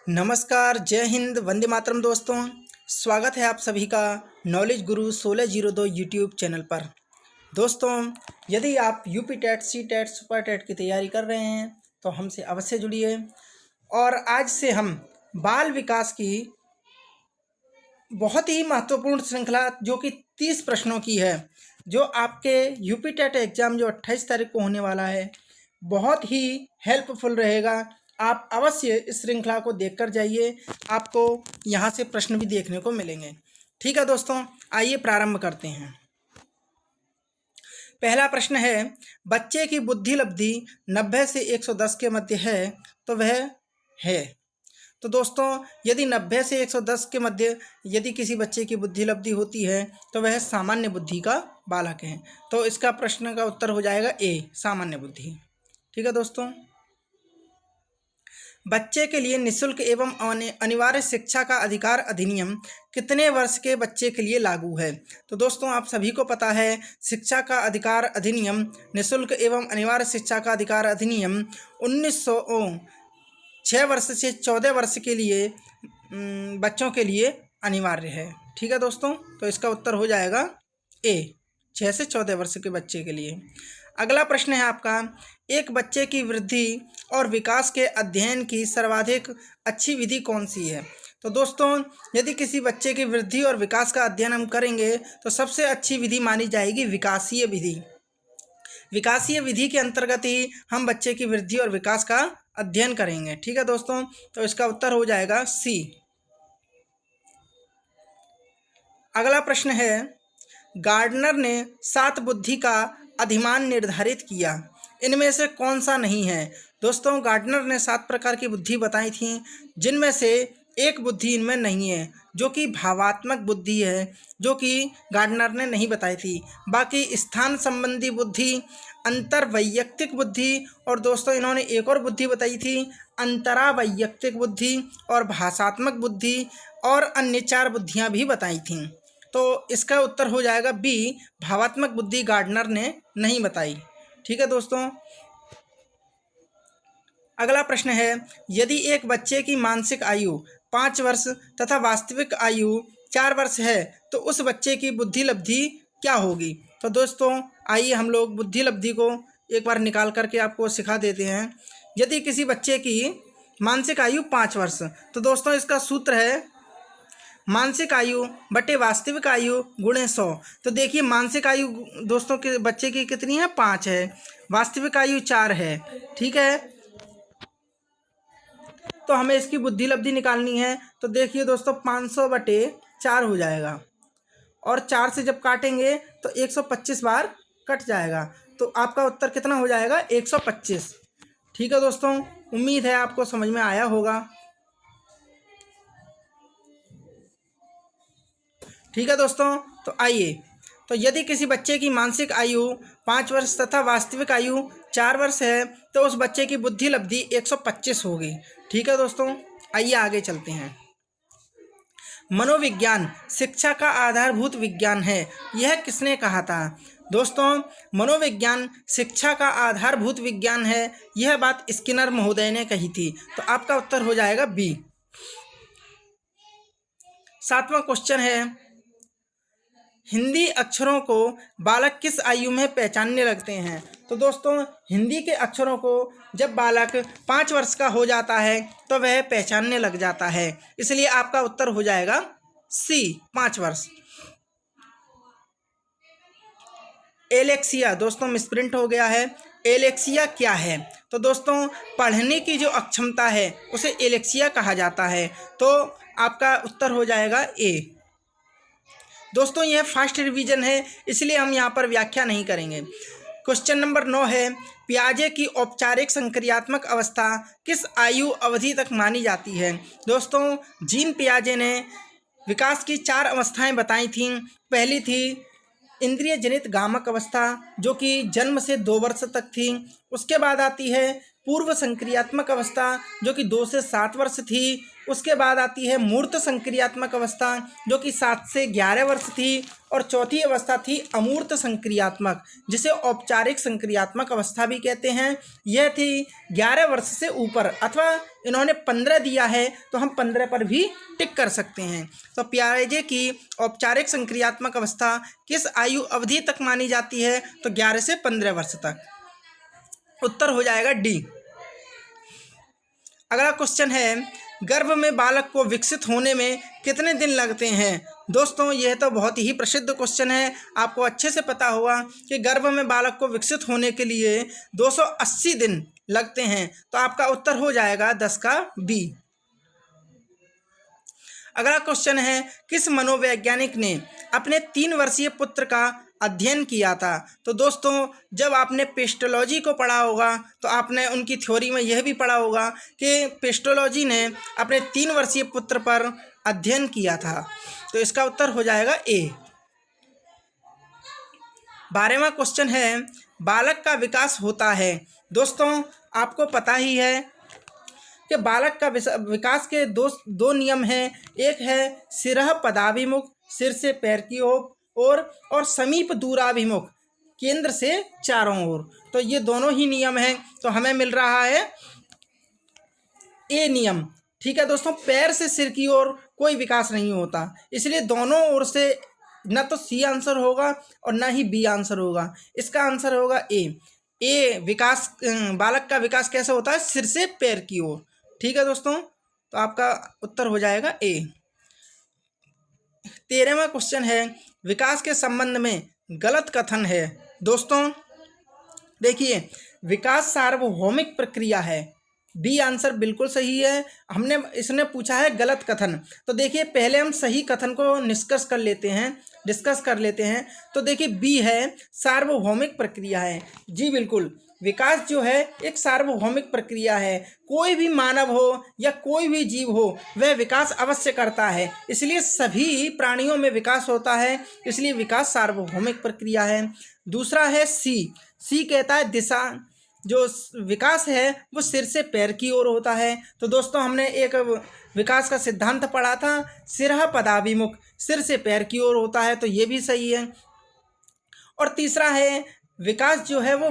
नमस्कार, जय हिंद, वंदे मातरम दोस्तों। स्वागत है आप सभी का नॉलेज गुरु 1602 यूट्यूब चैनल पर। दोस्तों, यदि आप UP TET, C TET, super TET की तैयारी कर रहे हैं तो हमसे अवश्य जुड़िए। और आज से हम बाल विकास की बहुत ही महत्वपूर्ण श्रृंखला जो कि 30 प्रश्नों की है, जो आपके यूपी टेट एग्ज़ाम जो 28 तारीख को होने वाला है, बहुत ही हेल्पफुल रहेगा। आप अवश्य इस श्रृंखला को देखकर जाइए, आपको यहाँ से प्रश्न भी देखने को मिलेंगे। ठीक है दोस्तों, आइए प्रारंभ करते हैं। पहला प्रश्न है, बच्चे की बुद्धि लब्धि 90 से 110 के मध्य है तो वह है। तो दोस्तों, यदि 90 से 110 के मध्य यदि किसी बच्चे की बुद्धि लब्धि होती है तो वह सामान्य बुद्धि का बालक है। तो इसका प्रश्न का उत्तर हो जाएगा ए, सामान्य बुद्धि। ठीक है दोस्तों, बच्चे के लिए निःशुल्क एवं अनिवार्य शिक्षा का अधिकार अधिनियम कितने वर्ष के बच्चे के लिए लागू है? तो दोस्तों, आप सभी को पता है, शिक्षा का अधिकार अधिनियम, निःशुल्क एवं अनिवार्य शिक्षा का अधिकार अधिनियम 6 वर्ष से 14 वर्ष के लिए बच्चों के लिए अनिवार्य है। ठीक है दोस्तों, तो इसका उत्तर हो जाएगा ए, 6 से 14 वर्ष के बच्चे के लिए। अगला प्रश्न है आपका, एक बच्चे की वृद्धि और विकास के अध्ययन की सर्वाधिक अच्छी विधि कौन सी है? तो दोस्तों, यदि किसी बच्चे की वृद्धि और विकास का अध्ययन हम करेंगे तो सबसे अच्छी विधि मानी जाएगी विकासीय विधि। विकासीय विधि के अंतर्गत ही हम बच्चे की वृद्धि और विकास का अध्ययन करेंगे। ठीक है दोस्तों, तो इसका उत्तर हो जाएगा सी। अगला प्रश्न है, गार्डनर ने 7 बुद्धि का अधिमान निर्धारित किया, इनमें से कौन सा नहीं है? दोस्तों, गार्डनर ने 7 प्रकार की बुद्धि बताई थी, जिनमें से एक बुद्धि इनमें नहीं है, जो कि भावात्मक बुद्धि है, जो कि गार्डनर ने नहीं बताई थी। बाकी स्थान संबंधी बुद्धि, अंतर्वैयक्तिक बुद्धि, और दोस्तों इन्होंने एक और बुद्धि बताई थी, अंतरावैयक्तिक बुद्धि और भाषात्मक बुद्धि, और अन्य 4 बुद्धियां भी बताई थीं। तो इसका उत्तर हो जाएगा बी, भावात्मक बुद्धि गार्डनर ने नहीं बताई। ठीक है दोस्तों, अगला प्रश्न है, यदि एक बच्चे की मानसिक आयु 5 वर्ष तथा वास्तविक आयु 4 वर्ष है तो उस बच्चे की बुद्धि लब्धि क्या होगी? तो दोस्तों, आइए हम लोग बुद्धि लब्धि को एक बार निकाल करके आपको सिखा देते हैं। यदि किसी बच्चे की मानसिक आयु 5 वर्ष, तो दोस्तों इसका सूत्र है मानसिक आयु बटे वास्तविक आयु गुणे 100। तो देखिए, मानसिक आयु दोस्तों के बच्चे की कितनी है? 5 है। वास्तविक आयु 4 है। ठीक है, तो हमें इसकी बुद्धि लब्धि निकालनी है। तो देखिए दोस्तों, 500 बटे 4 हो जाएगा, और 4 से जब काटेंगे तो 125 बार कट जाएगा। तो आपका उत्तर कितना हो जाएगा? 125। ठीक है दोस्तों, उम्मीद है आपको समझ में आया होगा। ठीक है दोस्तों, तो आइए, तो यदि किसी बच्चे की मानसिक आयु 5 वर्ष तथा वास्तविक आयु 4 वर्ष है तो उस बच्चे की बुद्धि लब्धि 125 होगी। ठीक है दोस्तों, आइए आगे चलते हैं। मनोविज्ञान शिक्षा का आधारभूत विज्ञान है, यह किसने कहा था? दोस्तों, मनोविज्ञान शिक्षा का आधारभूत विज्ञान है, यह बात स्किनर महोदय ने कही थी। तो आपका उत्तर हो जाएगा बी। 7वां क्वेश्चन है, हिंदी अक्षरों को बालक किस आयु में पहचानने लगते हैं? तो दोस्तों, हिंदी के अक्षरों को जब बालक 5 वर्ष का हो जाता है तो वह पहचानने लग जाता है, इसलिए आपका उत्तर हो जाएगा सी, 5 वर्ष। एलेक्सिया, दोस्तों मिसप्रिंट हो गया है। एलेक्सिया क्या है? तो दोस्तों, पढ़ने की जो अक्षमता है उसे एलेक्सिया कहा जाता है। तो आपका उत्तर हो जाएगा ए। दोस्तों, यह फर्स्ट रिवीजन है, इसलिए हम यहाँ पर व्याख्या नहीं करेंगे। क्वेश्चन नंबर 9 है, पियाजे की औपचारिक संक्रियात्मक अवस्था किस आयु अवधि तक मानी जाती है? दोस्तों, जीन पियाजे ने विकास की 4 अवस्थाएं बताई थीं। पहली थी इंद्रिय जनित गामक अवस्था, जो कि जन्म से 2 वर्ष तक थी। उसके बाद आती है पूर्व संक्रियात्मक अवस्था जो कि 2 से 7 वर्ष थी। उसके बाद आती है मूर्त संक्रियात्मक अवस्था जो कि 7 से 11 वर्ष थी। और चौथी अवस्था थी अमूर्त संक्रियात्मक, जिसे औपचारिक संक्रियात्मक अवस्था भी कहते हैं। यह थी 11 वर्ष से ऊपर, अथवा इन्होंने 15 दिया है तो हम 15 पर भी टिक कर सकते हैं। तो पियाजे की औपचारिक संक्रियात्मक अवस्था किस आयु अवधि तक मानी जाती है? तो 11 से 15 वर्ष तक। उत्तर हो जाएगा डी। अगला क्वेश्चन है, गर्भ में बालक को विकसित होने में कितने दिन लगते हैं? दोस्तों यह तो बहुत ही प्रसिद्ध क्वेश्चन है, आपको अच्छे से पता होगा कि गर्भ में बालक को विकसित होने के लिए 280 दिन लगते हैं। तो आपका उत्तर हो जाएगा 10 का बी। अगला क्वेश्चन है, किस मनोवैज्ञानिक ने अपने 3 वर्षीय पुत्र का अध्ययन किया था? तो दोस्तों जब आपने पेस्टोलॉजी को पढ़ा होगा तो आपने उनकी थ्योरी में यह भी पढ़ा होगा कि पेस्टोलॉजी ने अपने 3 वर्षीय पुत्र पर अध्ययन किया था। तो इसका उत्तर हो जाएगा ए। 12वां क्वेश्चन है, बालक का विकास होता है। दोस्तों आपको पता ही है कि बालक का विकास के दो नियम हैं। एक है सिरह पदाभिमुख, सिर से पैर की ओर, और समीप दूराभिमुख, केंद्र से चारों ओर। तो ये दोनों ही नियम हैं। तो हमें मिल रहा है ए नियम। ठीक है दोस्तों, पैर से सिर की ओर कोई विकास नहीं होता, इसलिए दोनों ओर से न तो सी आंसर होगा और ना ही बी आंसर होगा। इसका आंसर होगा ए विकास, बालक का विकास कैसे होता है? सिर से पैर की ओर। ठीक है दोस्तों, तो आपका उत्तर हो जाएगा ए। 13वां क्वेश्चन है, विकास के संबंध में गलत कथन है। दोस्तों देखिए, विकास सार्वभौमिक प्रक्रिया है, बी आंसर बिल्कुल सही है। इसने पूछा है गलत कथन। तो देखिए पहले हम सही कथन को डिस्कस कर लेते हैं। तो देखिए बी है, सार्वभौमिक प्रक्रिया है। जी बिल्कुल, विकास जो है एक सार्वभौमिक प्रक्रिया है। कोई भी मानव हो या कोई भी जीव हो, वह विकास अवश्य करता है, इसलिए सभी प्राणियों में विकास होता है, इसलिए विकास सार्वभौमिक प्रक्रिया है। दूसरा है सी कहता है दिशा, जो विकास है वो सिर से पैर की ओर होता है। तो दोस्तों हमने एक विकास का सिद्धांत पढ़ा था, सिरह पदाभिमुख, सिर से पैर की ओर होता है, तो ये भी सही है। और तीसरा है विकास जो है वो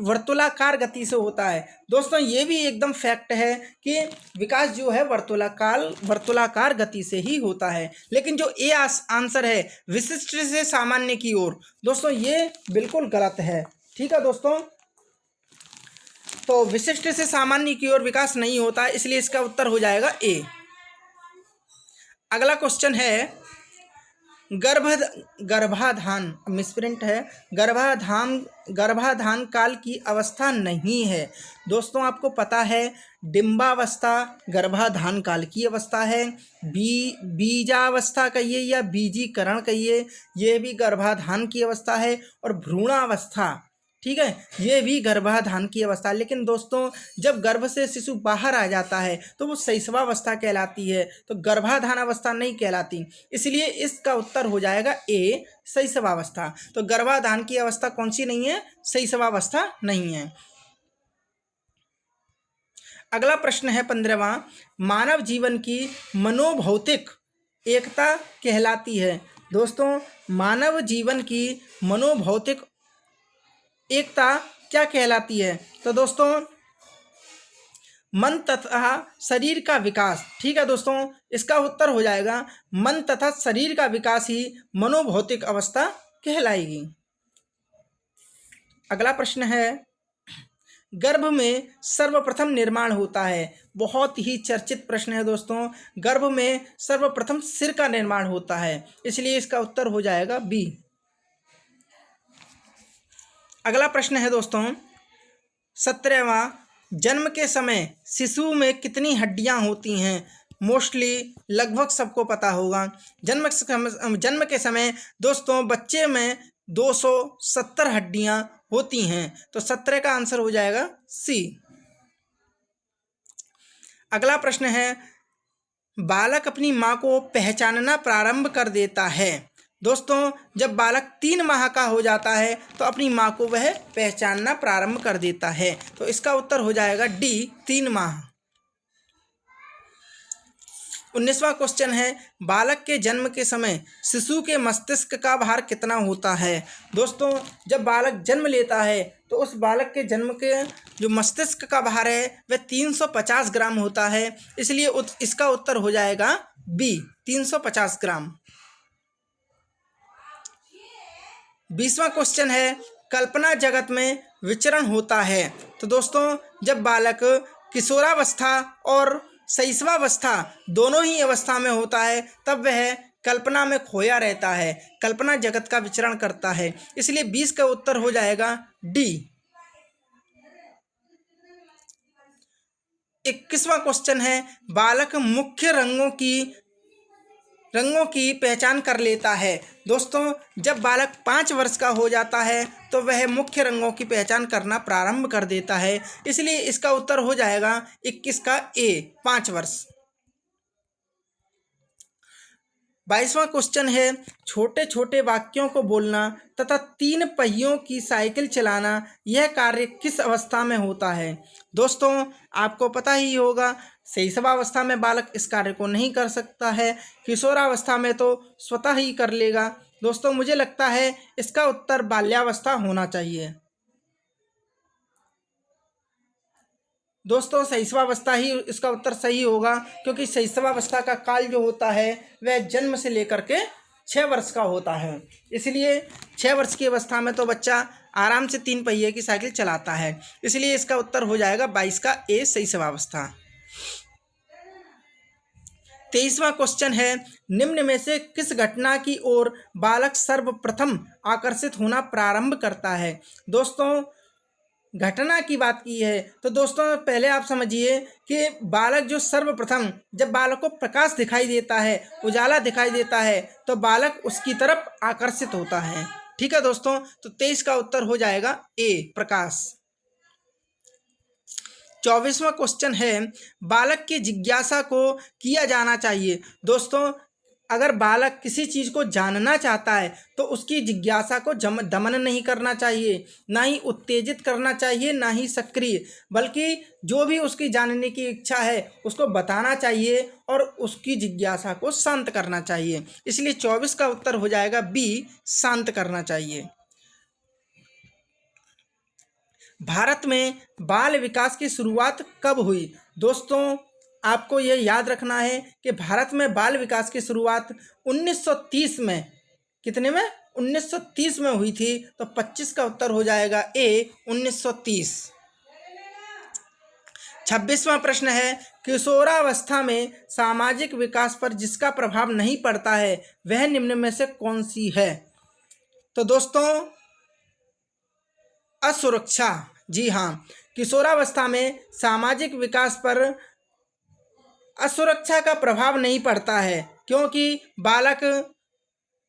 वर्तुलाकार गति से होता है। दोस्तों ये भी एकदम फैक्ट है कि विकास जो है वर्तुलाकार गति से ही होता है। लेकिन जो ए आंसर है विशिष्ट से सामान्य की ओर, दोस्तों ये बिल्कुल गलत है। ठीक है दोस्तों, तो विशिष्ट से सामान्य की ओर विकास नहीं होता, इसलिए इसका उत्तर हो जाएगा ए। अगला क्वेश्चन है, गर्भाधान मिसप्रिंट है, गर्भाधान काल की अवस्था नहीं है। दोस्तों आपको पता है डिंबावस्था गर्भाधान काल की अवस्था है, बीजावस्था कहिए या बीजीकरण कहिए, ये भी गर्भाधान की अवस्था है, और भ्रूणावस्था, ठीक है, ये भी गर्भाधान की अवस्था। लेकिन दोस्तों जब गर्भ से शिशु बाहर आ जाता है तो वो शैशवावस्था कहलाती है, तो गर्भाधान अवस्था नहीं कहलाती, इसलिए इसका उत्तर हो जाएगा ए, शैशवावस्था। तो गर्भाधान की अवस्था कौन सी नहीं है? शैशवावस्था नहीं है। अगला प्रश्न है 15वां, मानव जीवन की मनोभौतिक एकता कहलाती है। दोस्तों मानव जीवन की मनोभौतिक एकता क्या कहलाती है? तो दोस्तों मन तथा शरीर का विकास। ठीक है दोस्तों, इसका उत्तर हो जाएगा मन तथा शरीर का विकास ही मनोभौतिक अवस्था कहलाएगी। अगला प्रश्न है, गर्भ में सर्वप्रथम निर्माण होता है। बहुत ही चर्चित प्रश्न है दोस्तों, गर्भ में सर्वप्रथम सिर का निर्माण होता है, इसलिए इसका उत्तर हो जाएगा बी। अगला प्रश्न है दोस्तों 17वां, जन्म के समय शिशु में कितनी हड्डियां होती हैं? मोस्टली लगभग सबको पता होगा। जन्म के समय दोस्तों बच्चे में 270 हड्डियां होती हैं, तो 17 का आंसर हो जाएगा सी। अगला प्रश्न है, बालक अपनी मां को पहचानना प्रारंभ कर देता है। दोस्तों जब बालक 3 माह का हो जाता है तो अपनी माँ को वह पहचानना प्रारंभ कर देता है। तो इसका उत्तर हो जाएगा डी, 3 माह। 19वां क्वेश्चन है, बालक के जन्म के समय शिशु के मस्तिष्क का भार कितना होता है। दोस्तों जब बालक जन्म लेता है तो उस बालक के जन्म के जो मस्तिष्क का भार है वह 350 ग्राम होता है, इसलिए इसका उत्तर हो जाएगा बी, 350 ग्राम। 20वां क्वेश्चन है, कल्पना जगत में विचरण होता है। तो दोस्तों जब बालक किशोरावस्था और शैशवावस्था दोनों ही अवस्था में होता है तब वह कल्पना में खोया रहता है, कल्पना जगत का विचरण करता है, इसलिए 20 का उत्तर हो जाएगा डी। 21वां क्वेश्चन है, बालक मुख्य रंगों की पहचान कर लेता है। दोस्तों जब बालक 5 वर्ष का हो जाता है तो वह मुख्य रंगों की पहचान करना प्रारंभ कर देता है, इसलिए इसका उत्तर हो जाएगा 21 का ए, 5 वर्ष। 22वां क्वेश्चन है, छोटे छोटे वाक्यों को बोलना तथा 3 पहियों की साइकिल चलाना यह कार्य किस अवस्था में होता है। दोस्तों आपको पता ही होगा, शैशवावस्था में बालक इस कार्य को नहीं कर सकता है, किशोरावस्था में तो स्वतः ही कर लेगा। दोस्तों मुझे लगता है इसका उत्तर बाल्यावस्था होना चाहिए। दोस्तों शैशवावस्था ही इसका उत्तर सही होगा, क्योंकि शैशवावस्था का काल जो होता है वह जन्म से लेकर के 6 वर्ष का होता है, इसलिए 6 वर्ष की अवस्था में तो बच्चा आराम से 3 पहिए की साइकिल चलाता है, इसलिए इसका उत्तर हो जाएगा 22 का ए, शैशवावस्था। 23वां क्वेश्चन है, निम्न में से किस घटना की ओर बालक सर्वप्रथम आकर्षित होना प्रारंभ करता है। दोस्तों घटना की बात की है तो दोस्तों पहले आप समझिए कि बालक जो सर्वप्रथम जब बालक को प्रकाश दिखाई देता है, उजाला दिखाई देता है, तो बालक उसकी तरफ आकर्षित होता है। ठीक है दोस्तों, तो 23 का उत्तर हो जाएगा ए, प्रकाश। 24वां क्वेश्चन है, बालक की जिज्ञासा को किया जाना चाहिए। दोस्तों अगर बालक किसी चीज़ को जानना चाहता है तो उसकी जिज्ञासा को दमन नहीं करना चाहिए, ना ही उत्तेजित करना चाहिए, ना ही सक्रिय, बल्कि जो भी उसकी जानने की इच्छा है उसको बताना चाहिए और उसकी जिज्ञासा को शांत करना चाहिए, इसलिए 24 का उत्तर हो जाएगा बी, शांत करना चाहिए। भारत में बाल विकास की शुरुआत कब हुई। दोस्तों आपको यह याद रखना है कि भारत में बाल विकास की शुरुआत 1930 में, कितने में, 1930 में हुई थी, तो 25 का उत्तर हो जाएगा ए, 1930। 26वां प्रश्न है, किशोरावस्था में सामाजिक विकास पर जिसका प्रभाव नहीं पड़ता है वह निम्न में से कौन सी है। तो दोस्तों असुरक्षा, जी हाँ, किशोरावस्था में सामाजिक विकास पर असुरक्षा का प्रभाव नहीं पड़ता है, क्योंकि बालक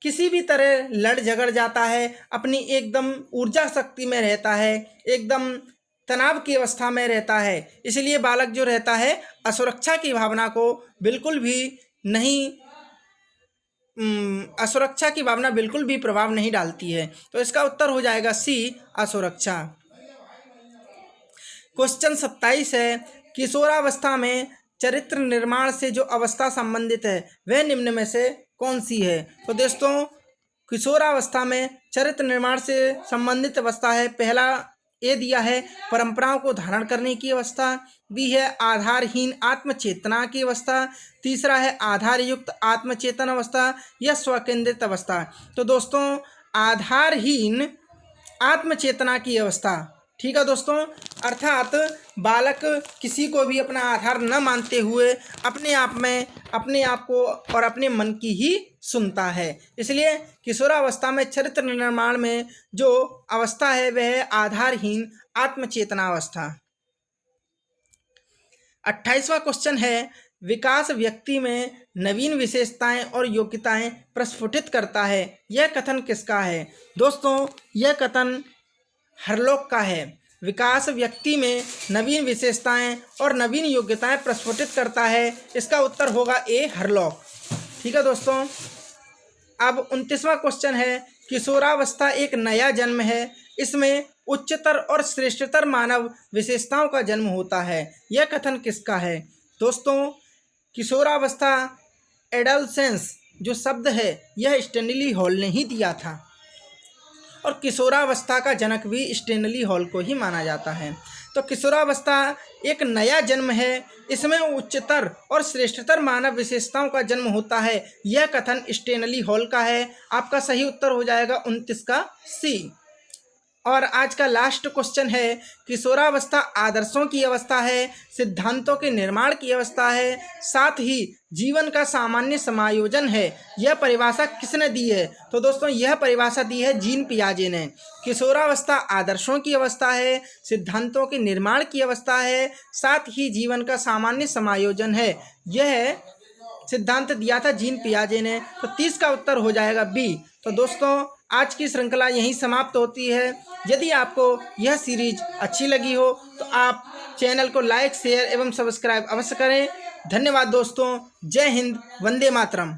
किसी भी तरह लड़ झगड़ जाता है, अपनी एकदम ऊर्जा शक्ति में रहता है, एकदम तनाव की अवस्था में रहता है, इसलिए बालक जो रहता है असुरक्षा की भावना को बिल्कुल भी नहीं, असुरक्षा की भावना बिल्कुल भी प्रभाव नहीं डालती है, तो इसका उत्तर हो जाएगा सी, असुरक्षा। क्वेश्चन 27 है, किशोरावस्था में चरित्र निर्माण से जो अवस्था संबंधित है वह निम्न में से कौन सी है। तो दोस्तों किशोरावस्था में चरित्र निर्माण से संबंधित अवस्था है, पहला ए दिया है परंपराओं को धारण करने की अवस्था, बी है आधारहीन आत्मचेतना की अवस्था, तीसरा है आधार युक्त आत्मचेतन अवस्था या स्वकेंद्रित अवस्था। तो दोस्तों आधारहीन आत्मचेतना की अवस्था, ठीक है दोस्तों, अर्थात बालक किसी को भी अपना आधार न मानते हुए अपने आप को और अपने मन की ही सुनता है, इसलिए किशोरावस्था में चरित्र निर्माण में जो अवस्था है वह है आधारहीन आत्मचेतना अवस्था। 28वां क्वेश्चन है, विकास व्यक्ति में नवीन विशेषताएं और योग्यताएं प्रस्फुटित करता है, यह कथन किसका है। दोस्तों यह कथन हरलॉक का है, विकास व्यक्ति में नवीन विशेषताएं और नवीन योग्यताएं प्रस्फुटित करता है, इसका उत्तर होगा ए, हरलॉक। ठीक है दोस्तों, अब 29वां क्वेश्चन है, किशोरावस्था एक नया जन्म है, इसमें उच्चतर और श्रेष्ठतर मानव विशेषताओं का जन्म होता है। यह कथन किसका है? दोस्तों, किशोरावस्था एडोलसेंस जो शब्द है यह स्टैनली हॉल ने ही दिया था और किशोरावस्था का जनक भी स्टैनली हॉल को ही माना जाता है। तो किशोरावस्था एक नया जन्म है, इसमें उच्चतर और श्रेष्ठतर मानव विशेषताओं का जन्म होता है। यह कथन स्टैनली हॉल का है। आपका सही उत्तर हो जाएगा 29 का सी। और आज का लास्ट क्वेश्चन है, किशोरावस्था आदर्शों की अवस्था है, सिद्धांतों के निर्माण की अवस्था है, साथ ही जीवन का सामान्य समायोजन है। यह परिभाषा किसने दी है? तो दोस्तों, यह परिभाषा दी है जीन पियाजे ने। किशोरावस्था आदर्शों की अवस्था है, सिद्धांतों के निर्माण की अवस्था है, साथ ही जीवन का सामान्य समायोजन है। यह सिद्धांत दिया था जीन पियाजे ने। तो 30 का उत्तर हो जाएगा बी। तो दोस्तों, आज की श्रृंखला यहीं समाप्त होती है। यदि आपको यह सीरीज अच्छी लगी हो तो आप चैनल को लाइक, शेयर एवं सब्सक्राइब अवश्य करें। धन्यवाद दोस्तों। जय हिंद, वंदे मातरम।